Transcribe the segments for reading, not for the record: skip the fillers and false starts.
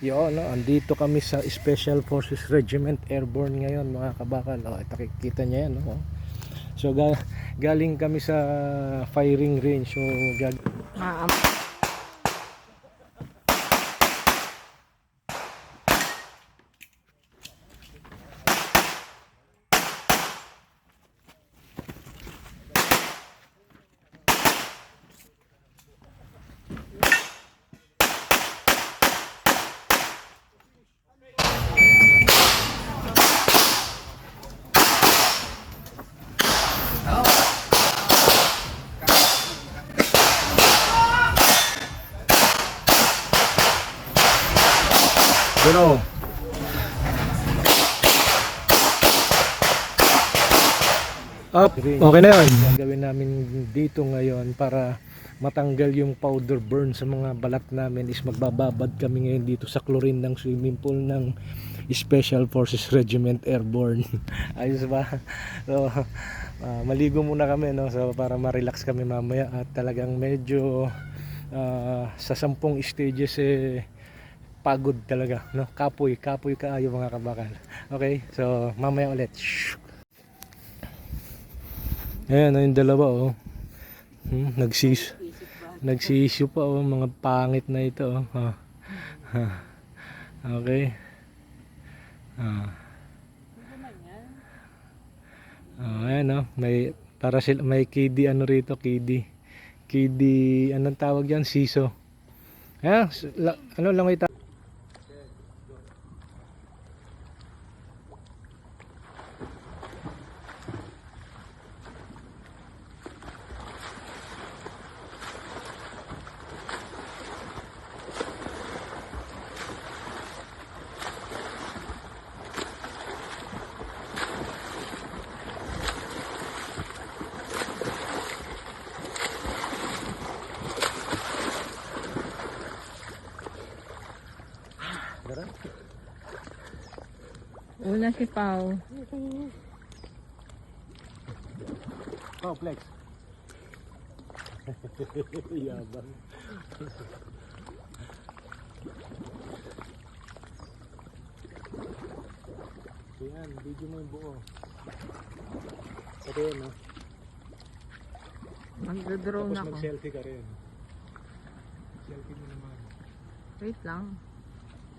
Yo, no, andito kami sa Special Forces Regiment Airborne ngayon mga kabakal. Oh, nakikita niyo yan, no? So galing kami sa firing range. So Pero up, okay na yun. Gagawin namin dito ngayon para matanggal yung powder burn sa mga balat namin is magbababad kami ngayon dito sa chlorine ng swimming pool ng Special Forces Regiment Airborne. Ayos ba? So, maligo muna kami, no? So, para ma-relax kami mamaya at talagang medyo sa 10 stages pagod talaga, no? Kapoy kaayo mga kabakal. Okay, so mamaya ulit. Ayan, yung dalawa, oh. Nagsisyo pa, oh, mga pangit na ito, oh. Okay. Ayan, oh, may KD ano rito, KD anong tawag yan, siso. Ayan, ano lang ito. Una si Pao. Oh, flex. Yabang. Yan, video mo yung buo. Ito yun, no? Magdodrone Tapos ako. mag-selfie ka rin. Selfie mo naman. Wait lang.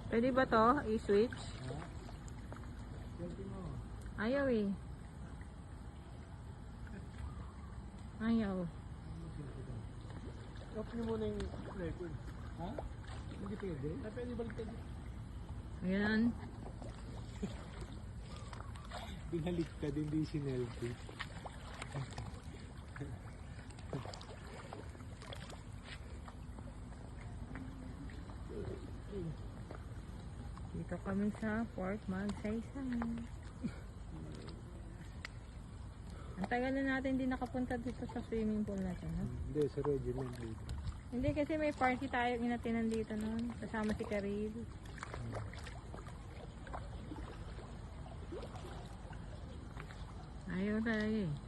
Pwede ba to? I-switch? Ha? Selfie mo. Ayaw eh. Ayaw. Off nyo muna yung record. Ha? Hindi pwede? Pwede balik. Ayan. Binaliktad, hindi sinelfie. Dito kami sa Fort Magsaysay. Ang tagal na natin hindi nakapunta dito sa swimming pool natin, ha? Hindi, sa regiment dito. Hindi kasi may party tayo inatinan dito noon. Kasama si Karil. Ayaw talaga eh.